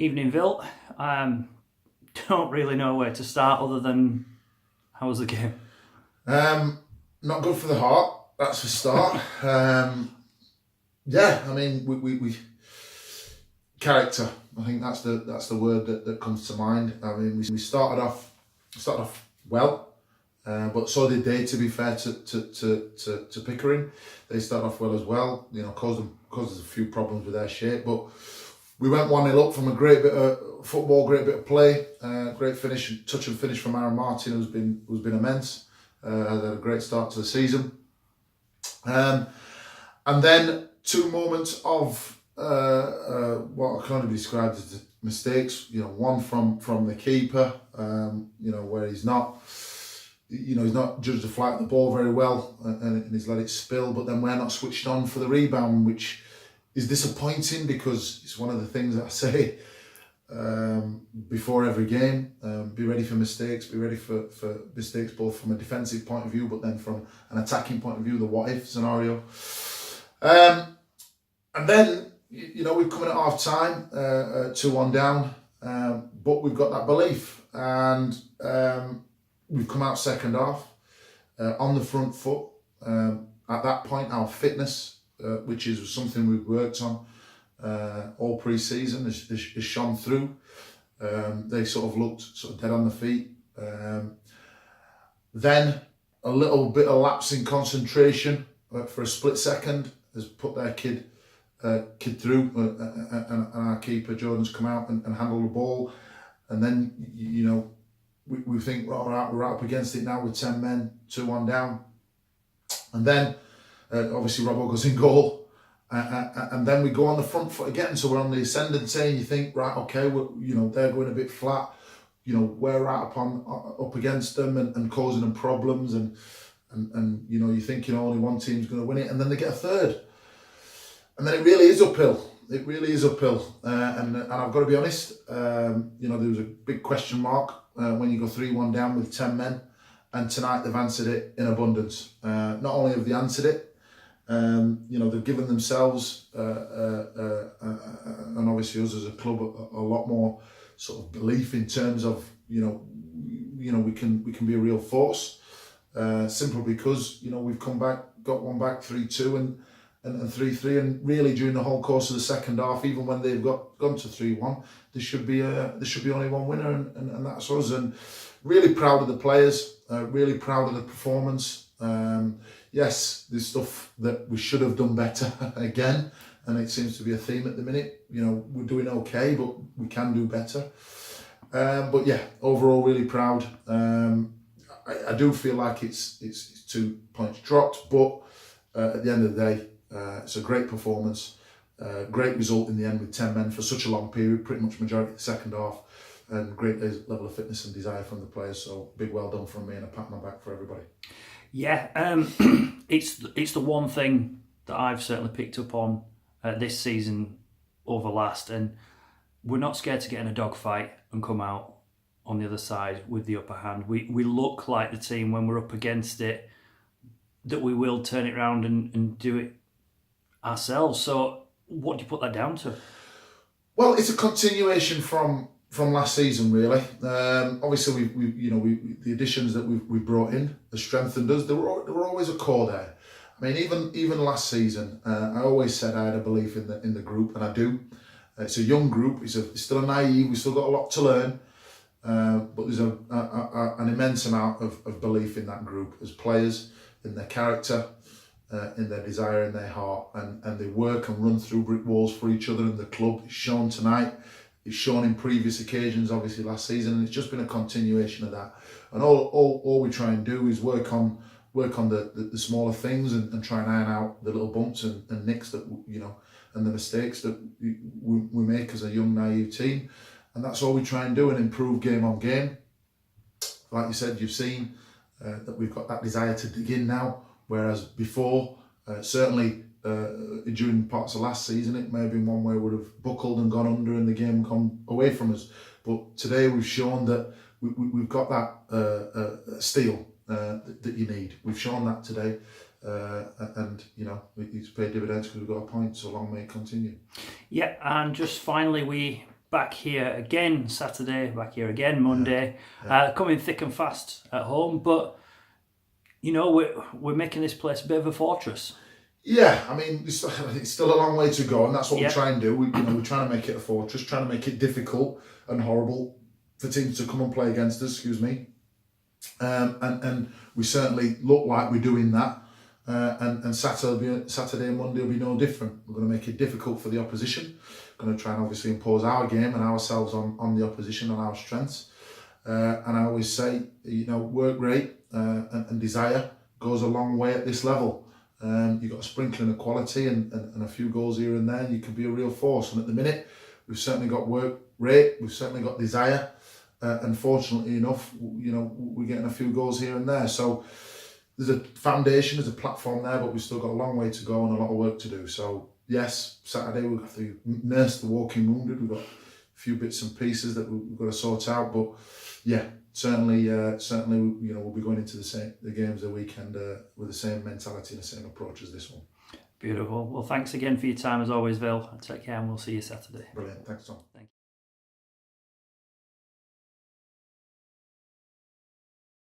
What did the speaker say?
Evening, Vill. Don't really know where to start other than how was the game? Not good for the heart, that's for start. Yeah, I mean, we character. I think that's the word that comes to mind. I mean, we started off well, but so did they. To be fair to Pickering, they started off well as well. You know, caused us a few problems with their shape, but we went 1-0 up from a great bit of football, great bit of play, great finish, touch and finish from Aaron Martin, who's been immense. Had a great start to the season, and then two moments of what I kind of described as mistakes. You know, one from the keeper. You know, where he's not judged the flight of the ball very well, and he's let it spill. But then we're not switched on for the rebound, which is disappointing because it's one of the things that I say before every game. Be ready for mistakes. Be ready for mistakes both from a defensive point of view, but then from an attacking point of view, the what if scenario. And then we've come in at half time, 2-1 down, but we've got that belief, and we've come out second half on the front foot. At that point, our fitness, which is something we've worked on all pre-season, has shone through. They sort of looked sort of dead on the feet. Then a little bit of lapse in concentration for a split second has put their kid through, and our keeper Jordan's come out and handled the ball, and then we think we're up against it now with 10 men, 2-1 down, and then obviously Robbo goes in goal. And then we go on the front foot again, so we're on the ascendancy, and you think, right, okay, they're going a bit flat, we're right up against them and causing them problems, and you think only one team's going to win it, and then they get a third, and then it really is uphill. It really is uphill, and I've got to be honest. There was a big question mark when you go 3-1 down with 10 men, and tonight they've answered it in abundance. Not only have they answered it, they've given themselves and obviously us as a club a lot more sort of belief in terms of we can be a real force, simply because we've come back, got one back 3-2 and 3-3, and really during the whole course of the second half, even when they've gone to 3-1, there should be only one winner, and that's us. And really proud of the players, really proud of the performance. Yes, there's stuff that we should have done better again, and it seems to be a theme at the minute. We're doing okay, but we can do better. But yeah, overall, really proud. I do feel like it's 2 points dropped, but at the end of the day, it's a great performance, great result in the end with 10 men for such a long period, pretty much majority of the second half, and great level of fitness and desire from the players. So big well done from me, and a pat on the back for everybody. Yeah, it's the one thing that I've certainly picked up on this season over last, and we're not scared to get in a dogfight and come out on the other side with the upper hand. We look like the team when we're up against it that we will turn it around and do it ourselves. So what do you put that down to? Well, it's a continuation from last season, really. Obviously, we the additions that we brought in has strengthened us. There were always a core there. I mean, even last season, I always said I had a belief in the group, and I do. It's a young group. It's still a naive. We've still got a lot to learn, but there's an immense amount of belief in that group as players, in their character, in their desire, in their heart, and they work and run through brick walls for each other in the club. It's shown tonight. It's shown in previous occasions, obviously last season, and it's just been a continuation of that. And all we try and do is work on the smaller things and try and iron out the little bumps and nicks that and the mistakes that we make as a young naive team, and that's all we try and do, and improve game on game. Like you said, you've seen that we've got that desire to dig in now, whereas before, certainly. During parts of last season, it may have been one where we would have buckled and gone under and the game gone away from us. But today we've shown that we've got that steel that you need. We've shown that today, and it's paid dividends because we've got a point, so long may it continue. Yeah, and just finally, we back here again Saturday, back here again Monday, coming thick and fast at home. But, you know, we're making this place a bit of a fortress. Yeah, I mean, it's still a long way to go, and that's what we Yeah. try and do. We're trying to make it a fortress, trying to make it difficult and horrible for teams to come and play against us, excuse me. And we certainly look like we're doing that. And Saturday and Monday will be no different. We're going to make it difficult for the opposition. We're going to try and obviously impose our game and ourselves on the opposition, on our strengths. And I always say, you know, work rate and desire goes a long way at this level. You've got a sprinkling of quality and a few goals here and there, and you can be a real force. And at the minute, we've certainly got work rate, we've certainly got desire, and fortunately enough, you know, we're getting a few goals here and there. So there's a foundation, there's a platform there, but we've still got a long way to go and a lot of work to do. So yes, Saturday we've got to nurse the walking wounded. We've got a few bits and pieces that we've got to sort out, but yeah, certainly, you know, we'll be going into the games the weekend with the same mentality and the same approach as this one. Beautiful. Well, thanks again for your time as always, Vill. Take care, and we'll see you Saturday. Brilliant. Thanks, Tom. Thank you.